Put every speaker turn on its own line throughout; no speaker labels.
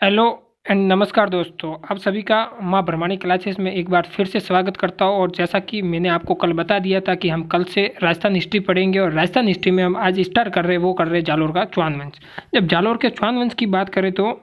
Hello and नमस्कार दोस्तों, आप सभी का माँ ब्रह्माणी क्लासेस में एक बार फिर से स्वागत करता हूँ। और जैसा कि मैंने आपको कल बता दिया था कि हम कल से राजस्थान हिस्ट्री पढ़ेंगे, और राजस्थान हिस्ट्री में हम आज स्टार्ट कर रहे हैं, वो कर रहे हैं जालोर का चौहान वंश। जब जालोर के चौहान वंश की बात करें तो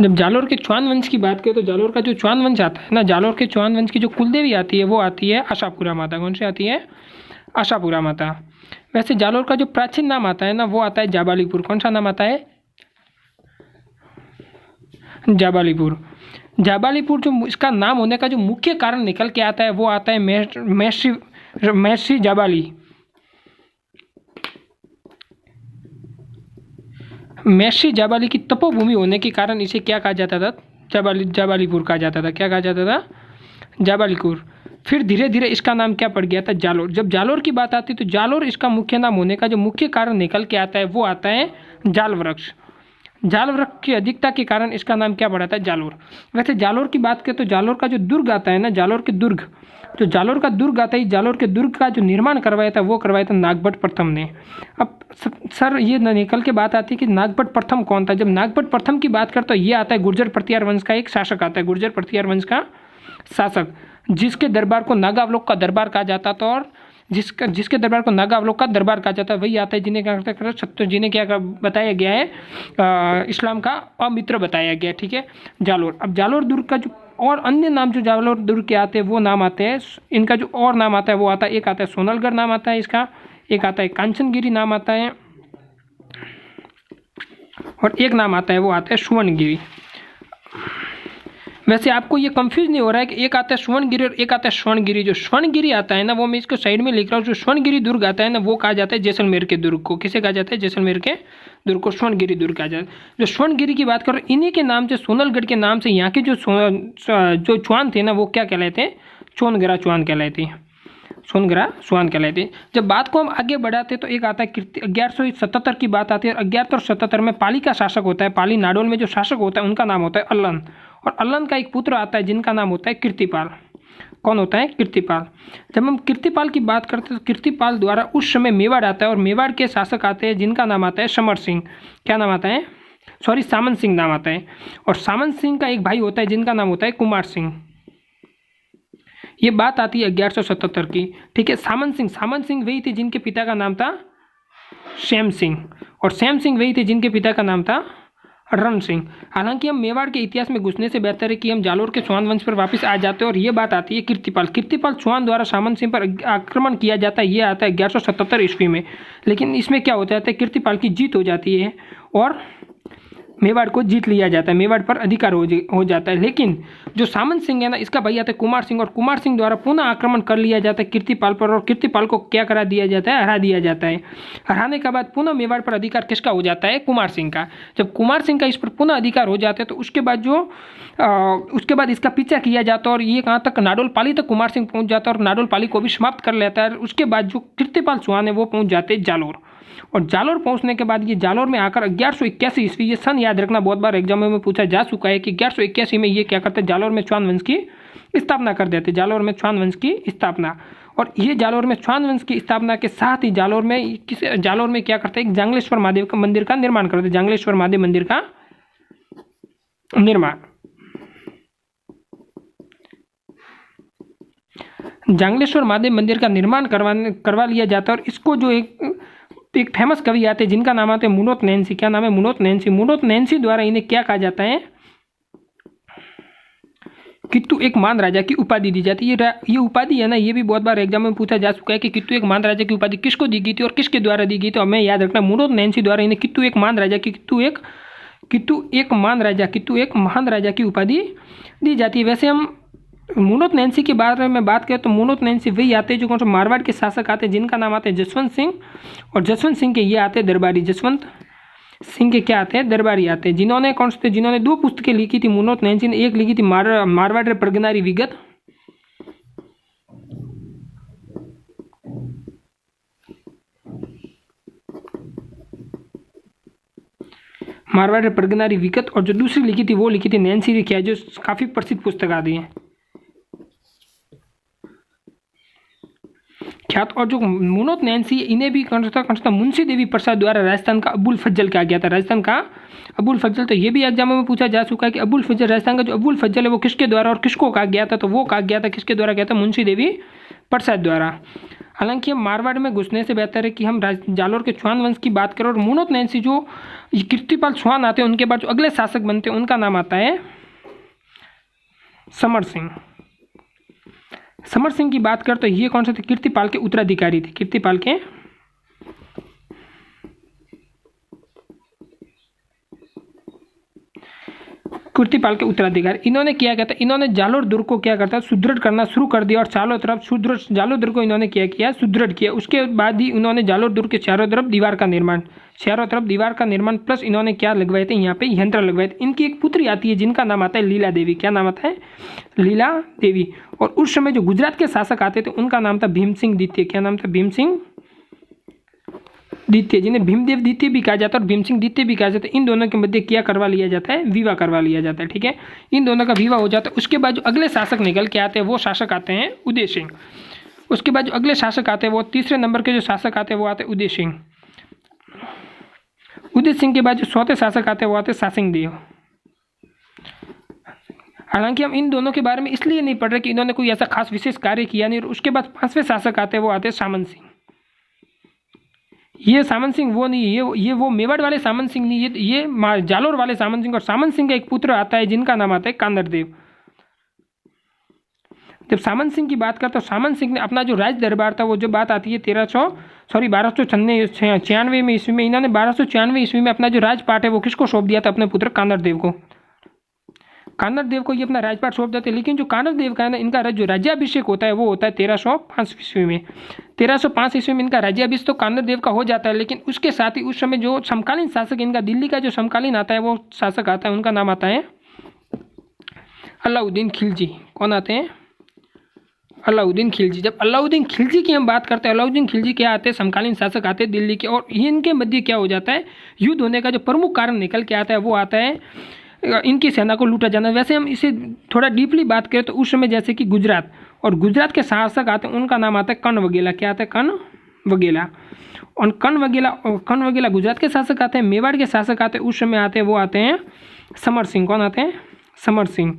जब जालोर के चौहान वंश की बात करें तो जालोर का जो चौहान वंश आता है ना, जालोर के चौहान वंश की जो कुलदेवी आती है वो आती है आशापुरा माता। कौन सी आती है? आशापुरा माता। वैसे जालोर का जो प्राचीन नाम आता है ना वो आता है जाबालीपुर। कौन सा नाम आता है? जाबालीपुर। जाबालीपुर जो इसका नाम होने का जो मुख्य कारण निकल के आता है वो आता है महर्षि महर्षि जाबाली। महर्षि जाबाली की तपोभूमि होने के कारण इसे क्या कहा जाता था? जाबालीपुर कहा जाता था। क्या कहा जाता था? जाबालीपुर। फिर धीरे धीरे इसका नाम क्या पड़ गया था? जालोर। जब जालोर की बात आती है तो जालोर इसका मुख्य नाम होने का जो मुख्य कारण निकल के आता है वो आता है जाल वृक्ष। जाल वृक्ष की अधिकता के कारण इसका नाम क्या पड़ा था? जालोर। वैसे जालोर की बात करें तो जालोर का जो दुर्ग आता है ना, जालोर के दुर्ग, जो जालोर का दुर्ग आता है, जालोर के दुर्ग का जो निर्माण करवाया था वो करवाया था नागभट्ट प्रथम ने। अब सर ये निकल के बात आती है कि नागभट्ट प्रथम कौन था। जब नागभट्ट प्रथम की बात करते तो ये आता है गुर्जर प्रतिहार वंश का एक शासक आता है, गुर्जर प्रतिहार वंश का शासक, जिसके दरबार को नागावलोक का दरबार कहा जाता था। और जिसके दरबार को नागावलोक का दरबार कहा जाता है वही आता है जिन्हें क्या करते हैं, जिन्हें क्या बताया गया है, इस्लाम का अमित्र बताया गया है। ठीक है, जालोर। अब जालोर दुर्ग का जो और अन्य नाम जो जालोर दुर्ग के आते हैं वो नाम आते हैं, इनका जो और नाम आता है वो आता है, एक आता है सोनलगढ़ नाम आता है इसका, एक आता है कांचनगिरी नाम आता है, और एक नाम आता है वो आता है सुवर्णगिरी। वैसे आपको ये कंफ्यूज नहीं हो रहा है कि एक आता है सुवर्णगिरी और एक आता है स्वर्णगिरी। जो स्वर्णगिरी आता है ना वो मैं इसको साइड में लिख रहा हूँ। जो स्वर्णगिरी दुर्ग आता है ना वो कहा जाता है जैसलमेर के दुर्ग को। किसे कहा जाता है? जैसलमेर के दुर्ग को स्वर्णगिरी दुर्ग कहा जाता है। जो स्वर्णगिरी की बात करो, इन्हीं के नाम से, सोनलगढ़ के नाम से यहाँ के जो चौहान थे ना वो क्या कहलाते हैं? सोनगरा चौहान कहलाते हैं, सोनगरा चौहान कहलाते हैं। जब बात को हम आगे बढ़ाते तो एक आता है 1177 की बात आती है। 1177 में पाली का शासक होता है, पाली नाडोल में जो शासक होता है उनका नाम होता है अल्लन, और अल्लन का एक पुत्र आता है जिनका नाम होता है कीर्तिपाल। कौन होता है? कीर्तिपाल। जब हम कीर्तिपाल की बात करते हैं तो कीर्तिपाल द्वारा उस समय मेवाड़ आता है, और मेवाड़ के शासक आते हैं जिनका नाम आता है समर सिंह। क्या नाम आता है? सॉरी, सामंत सिंह नाम आता है। और सामंत सिंह का एक भाई होता है जिनका नाम होता है कुमार सिंह। ये बात आती है 1177 की। ठीक है, सामंत सिंह वही थे जिनके पिता का नाम था श्याम सिंह, और श्याम सिंह वही थे जिनके पिता का नाम था रण सिंह। हालांकि हम मेवाड़ के इतिहास में घुसने से बेहतर है कि हम जालोर के चौहान वंश पर वापस आ जाते हैं। और ये बात आती है कीर्तिपाल चौहान द्वारा सामंत सिंह पर आक्रमण किया जाता है। ये आता है 1177 ईस्वी में। लेकिन इसमें क्या हो जाता है? कीर्तिपाल की जीत हो जाती है और मेवाड़ को जीत लिया जाता है, मेवाड़ पर अधिकार हो जाता है। लेकिन जो सामंत सिंह है ना, इसका भाई आता है कुमार सिंह, और कुमार सिंह द्वारा पुनः आक्रमण कर लिया जाता है कीर्तिपाल पर, और कीर्तिपाल को क्या करा दिया जाता है? हरा दिया जाता है। हराने के बाद पुनः मेवाड़ पर अधिकार किसका हो जाता है? कुमार सिंह का। जब कुमार सिंह का इस पर पुनः अधिकार हो जाता है तो उसके बाद इसका पीछा किया जाता है, और ये कहाँ तक? नाडोल पाली तक कुमार सिंह पहुंच जाता है, और नाडोल पाली को भी समाप्त कर लेता है। उसके बाद जो कीर्तिपाल चौहान है वो पहुंच जाते हैं जालोर, और जालोर पहुंचने के बाद ये जालोर में आकर 1181 ईस्वी, ये सन याद रखना, बहुत बार एग्जाम में पूछा जा चुका है कि 1181 में ये क्या करते हैं? जालोर में चौहान वंश की स्थापना कर देते, जालोर में चौहान वंश की स्थापना। और ये जालोर में चौहान वंश की स्थापना के साथ ही जालोर में क्या करते हैं? जांगलेश्वर महादेव का मंदिर का निर्माण करते, जांगलेश्वर महादेव मंदिर का निर्माण। जांगलेश्वर महादेव मंदिर का निर्माण करवा लिया जाता है। और इसको जो एक फेमस कवि आते हैं जिनका नाम आता है मुनोत नैन्सी। क्या नाम है? मुनोत नैन्सी। मुनोत नैन्सी द्वारा इन्हें क्या कहा जाता है? कित्तू एक मान राजा की उपाधि दी जाती है। ये उपाधि है ना, ये भी बहुत बार एग्जाम में पूछा जा चुका है कि कित्तू एक मान राजा की उपाधि किसको दी गई थी और किसके द्वारा दी गई। तो हमें याद रखना, मुनोत नैन्सी द्वारा इन्हें कित्तू एक महान राजा की उपाधि दी जाती है। वैसे हम मुनोत नैन्सी के बारे में बात करें तो मुनोत नैन्सी वही आते हैं जो कौन सा मारवाड़ के शासक आते हैं जिनका नाम आता है जसवंत सिंह, और जसवंत सिंह के ये आते हैं दरबारी। जसवंत सिंह के क्या आते हैं? दरबारी आते हैं, जिन्होंने कौन से थे? जिन्होंने 2 पुस्तकें लिखी थी मुनोत नैन्सी ने। एक लिखी थी मारवाड़ प्रगनारी विगत, मारवाड़ प्रगनारी विगत, और जो दूसरी लिखी थी वो लिखी थी नैन्सी रिख्या, जो काफ़ी प्रसिद्ध पुस्तक आती है। ख्यात। और जो मुनोत नैन्सी इन्हें भी कौन सा मुंशी देवी प्रसाद द्वारा राजस्थान का अबुल फज्जल कहा गया था। राजस्थान का अबुल फज्जल, तो ये भी एग्जामों में पूछा जा चुका है कि अबुल फज्जल, राजस्थान का जो अबुल फज्जल है वो किसके द्वारा और किसको कहा गया था, तो वो कहा गया था किसके द्वारा गया था, मुंशी देवी प्रसाद द्वारा। हालांकि हम मारवाड़ में घुसने से बेहतर है कि हम जालोर के चौहान वंश की बात करें। और मुनोत नैन्सी जो कीर्तिपाल चौहान आते हैं उनके बाद जो अगले शासक बनते हैं उनका नाम आता है समर सिंह। समर सिंह की बात करें तो ये कौन से थे, कीर्तिपाल के उत्तराधिकारी थे, कीर्तिपाल के उत्तराधिकारी। इन्होंने क्या कहता है, इन्होंने जालोर दुर्ग को क्या करता है, सुदृढ़ करना शुरू कर दिया और चारों तरफ जालोर दुर्ग को इन्होंने क्या किया, सुदृढ़ किया। उसके बाद ही उन्होंने जालोर दुर्ग के चारों तरफ दीवार का निर्माण प्लस इन्होंने क्या लगवाए थे, यहाँ पे यंत्र लगवाए थे। इनकी एक पुत्री आती है जिनका नाम आता है लीला देवी। क्या नाम आता है, लीला देवी। और उस समय जो गुजरात के शासक आते थे उनका नाम था भीम सिंह द्वितीय। क्या नाम था, भीम सिंह द्वितीय, जिन्हें भीमदेव द्वितीय भी कहा जाता है और भीम सिंह द्वितीय भी कहा जाता है। इन दोनों के मध्य क्या करवा लिया जाता है, विवाह करवा लिया जाता है। ठीक है, इन दोनों का विवाह हो जाता है। उसके बाद जो अगले शासक निकल के आते हैं वो शासक आते हैं उदय सिंह। उसके बाद जो अगले शासक आते हैं वो तीसरे नंबर के जो शासक आते हैं वो आते हैं उदय सिंह। उदय सिंह के बाद जो चौथे शासक आते हैं वो आते हैं शासिंग देव। हालांकि हम इन दोनों के बारे में इसलिए नहीं पढ़ रहे कि इन्होंने कोई ऐसा खास विशेष कार्य किया नहीं। और उसके बाद पांचवें शासक आते हैं वो आते हैं सामंत सिंह। ये सामंत सिंह वो नहीं, ये वो मेवाड़ वाले सामंत सिंह नहीं, ये जालोर वाले सामंत सिंह। और सामंत सिंह का एक पुत्र आता है जिनका नाम आता है कांदर देव। जब सामंत सिंह की बात करते हैं तो सामंत सिंह ने अपना जो राज दरबार था वो जो बात आती है 1296 में ईस्वी में, इन्होंने 1296 ईस्वी में अपना जो राजपाट है वो किसको सौंप दिया था, अपने पुत्र कांदर देव को। कांदर देव को ये अपना राजपाट सौंप देते हैं। लेकिन जो कांदर देव का है ना, इनका जो राज्याभिषेक होता है वो होता है 1305 ईस्वी में। 1305 ईस्वी में इनका राज्याभिषेक तो कांदर देव का हो जाता है। लेकिन उसके साथ ही उस समय जो समकालीन शासक इनका दिल्ली का जो समकालीन आता है वो शासक आता है, उनका नाम आता है अलाउद्दीन खिलजी। कौन आते हैं, अलाउद्दीन खिलजी। जब अलाउद्दीन खिलजी की हम बात करते हैं, अलाउद्दीन खिलजी क्या आते हैं, समकालीन शासक आते हैं दिल्ली के। और इनके मध्य क्या हो जाता है, युद्ध होने का जो प्रमुख कारण निकल के आता है वो आता है इनकी सेना को लूटा जाना। वैसे हम इसे थोड़ा डीपली बात करें तो उस समय जैसे कि गुजरात और गुजरात के शासक आते हैं उनका नाम आता है कर्ण वगेला। क्या आता है, कर्ण वगेला। और कर्ण वगेला गुजरात के शासक आते हैं। मेवाड़ के शासक आते हैं उस समय आते हैं वो आते हैं समर सिंह। कौन आते हैं, समर सिंह।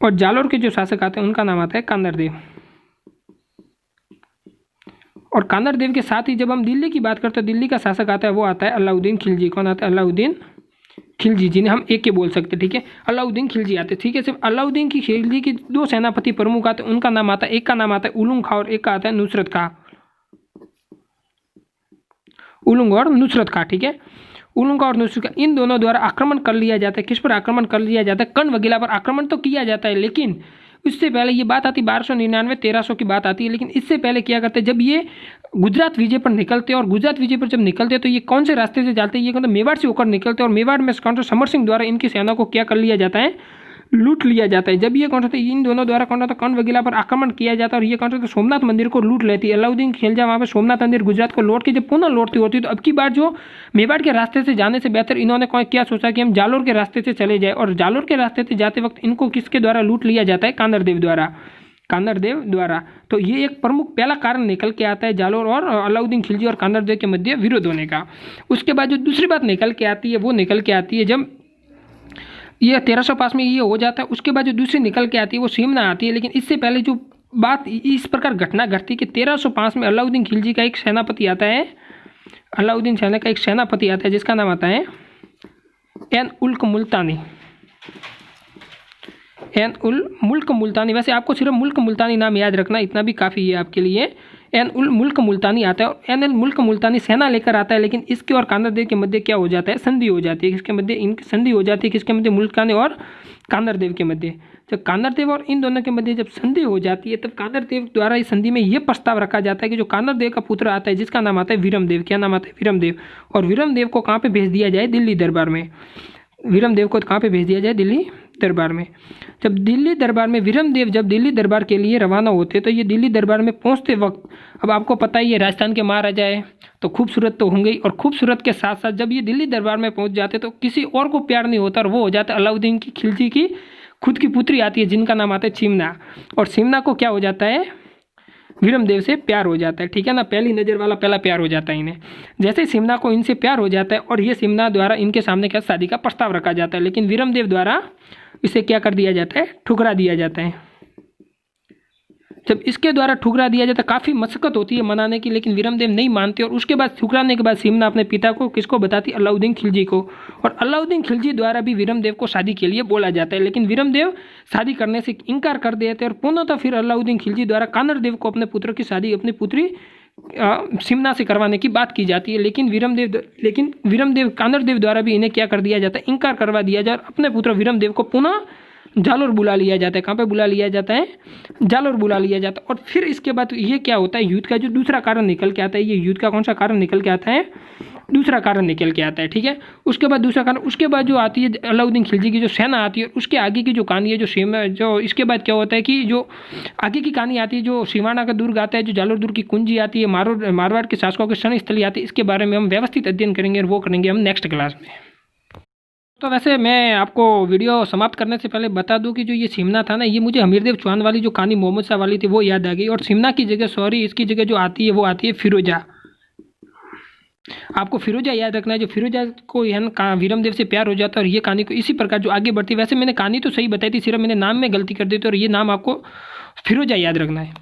और जालोर के जो शासक आते हैं उनका नाम आता है कांदर देव। और कांदर देव के साथ ही जब हम दिल्ली की बात करते हैं, दिल्ली का शासक आता है वो आता है अलाउद्दीन खिलजी। कौन आता है, अलाउद्दीन खिलजी, जिन्हें हम एक के बोल सकते हैं। ठीक है, अलाउद्दीन खिलजी आते हैं। ठीक है, सिर्फ अलाउद्दीन की खिलजी की दो सेनापति प्रमुख आते हैं, उनका नाम आता है, एक का नाम आता है उलुंग खां और एक का आता है नुसरत खां। उलुंग और नुसरत खां। ठीक है, उलुंग और नुसरत खां, इन दोनों द्वारा आक्रमण कर लिया जाता है। किस पर आक्रमण कर लिया जाता है, कर्ण वगेला पर आक्रमण तो किया जाता है। लेकिन इससे पहले ये बात आती 1299 1300 की बात आती है। लेकिन इससे पहले क्या करते हैं, जब ये गुजरात विजय पर निकलते हैं और गुजरात विजय पर जब निकलते हैं तो ये कौन से रास्ते से जाते हैं, ये मतलब मेवाड़ से होकर निकलते हैं। और मेवाड़ में कौन सा समर सिंह द्वारा इनकी सेना को क्या कर लिया जाता है, लूट लिया जाता है। जब ये कौन सा इन दोनों द्वारा कौन सा कर्ण वगेला पर आक्रमण किया जाता है और ये कौन सा सोमनाथ मंदिर को लूट लेती है। अलाउद्दीन खिलजी वहाँ पे सोमनाथ मंदिर गुजरात को लौट के जब पुनः लौटती होती है तो अब की बार जो मेवाड़ के रास्ते से जाने से बेहतर इन्होंने क्या सोचा कि हम जालोर के रास्ते से चले जाए। और जालोर के रास्ते से जाते वक्त इनको किसके द्वारा लूट लिया जाता है, कांदर देव द्वारा। तो ये एक प्रमुख पहला कारण निकल के आता है जालोर और अलाउद्दीन खिलजी और कांदर देव के मध्य विरोध होने का। उसके बाद जो दूसरी बात निकल के आती है वो निकल के आती है जब ये 1305 में ये हो जाता है। उसके बाद जो दूसरी निकल के आती है वो सिमना आती है। लेकिन इससे पहले जो बात इस प्रकार घटना घटती है कि 1305 में अलाउद्दीन खिलजी का एक सेनापति आता है, अलाउद्दीन सेना का एक सेनापति आता है जिसका नाम आता है एन उल्क मुल्तानी। एन उल मुल्क मुल्तानी, वैसे आपको सिर्फ मुल्क मुल्तानी नाम याद रखना, इतना भी काफ़ी है आपके लिए। एन उल मुल्क मुल्तानी आता है और एन मुल्क मुल्तानी सेना लेकर आता है। लेकिन इसके और कांदर देव के मध्य क्या हो जाता है, संधि हो जाती है। किसके मध्य, इनकी संधि हो जाती है, किसके मध्य, मुल्तानी और कांदर देव के मध्य। जब कांदर देव और इन दोनों के मध्य जब संधि हो जाती है तब कांदर देव द्वारा इस संधि में यह प्रस्ताव रखा जाता है कि जो कांदर देव का पुत्र आता है जिसका नाम आता है वीरम देव। क्या नाम आता है, वीरम देव। और वीरम देव को कहाँ पे भेज दिया जाए, दिल्ली दरबार में। वीरम देव को कहाँ पे भेज दिया जाए, दिल्ली दरबार में। जब दिल्ली दरबार में वीरम देव जब दिल्ली दरबार के लिए रवाना होते तो ये दिल्ली दरबार में पहुंचते वक्त, अब आपको पता ही है राजस्थान के महाराजा है तो खूबसूरत तो होंगे ही, और खूबसूरत के साथ साथ जब ये दिल्ली दरबार में पहुंच जाते तो किसी और को प्यार नहीं होता और वो हो जाता है अलाउद्दीन की खिलजी की खुद की पुत्री आती है जिनका नाम आता है चिमना। और चिमना को क्या हो जाता है, वीरमदेव से प्यार हो जाता है, ठीक है ना। पहली नज़र वाला पहला प्यार हो जाता है इन्हें। जैसे सिमना को इनसे प्यार हो जाता है और ये सिमना द्वारा इनके सामने क्या शादी का प्रस्ताव रखा जाता है, लेकिन वीरमदेव द्वारा इसे क्या कर दिया जाता है, ठुकरा दिया जाता है। जब इसके द्वारा ठुकरा दिया जाता है, काफ़ी मशक्कत होती है मनाने की, लेकिन वीरमदेव नहीं मानते और उसके बाद ठुकराने के बाद सिमना अपने पिता को किसको बताती, अलाउद्दीन खिलजी को, और अलाउद्दीन खिलजी द्वारा भी वीरमदेव को शादी के लिए बोला जाता है, लेकिन वीरमदेव शादी करने से इनकार कर देते हैं और पुनः फिर अलाउद्दीन खिलजी द्वारा कानरदेव को अपने पुत्र की शादी अपनी पुत्री सिमना से करवाने की बात की जाती है, लेकिन वीरमदेव कानरदेव द्वारा भी इन्हें क्या कर दिया जाता है, इनकार करवा दिया जाए और अपने पुत्र वीरमदेव को पुनः जालोर बुला लिया जाता है। कहाँ पे बुला लिया जाता है, जालोर बुला लिया जाता है। और फिर इसके बाद ये क्या होता है, युद्ध का जो दूसरा कारण निकल के आता है, ये युद्ध का कौन सा कारण निकल के आता है, दूसरा कारण निकल के आता है, ठीक है। उसके बाद दूसरा कारण, उसके बाद जो आती है अलाउद्दीन खिलजी की जो सेना आती है, उसके आगे की जो कहानी है जो इसके बाद क्या होता है कि जो आगे की कहानी आती है, जो सिवाना का दुर्ग आता है, जो जालोर दुर्ग की कुंजी आती है, मारवाड़ के शासकों की शरण स्थली आती है, इसके बारे में हम व्यवस्थित अध्ययन करेंगे और वो करेंगे हम नेक्स्ट क्लास में। तो वैसे मैं आपको वीडियो समाप्त करने से पहले बता दूं कि जो ये सिमना था ना, ये मुझे हमीरदेव चौहान वाली जो कहानी मोहम्मद शाह वाली थी वो याद आ गई, और सिमना की जगह इसकी जगह जो आती है वो आती है फिरोजा। आपको फिरोजा याद रखना है, जो फिरोजा को यहाँ वीरमदेव से प्यार हो जाता है और ये कहानी को इसी प्रकार जो आगे बढ़ती है। वैसे मैंने कहानी तो सही बताई थी, सिर्फ मैंने नाम में गलती कर दी थी और ये नाम आपको फिरोजा याद रखना है।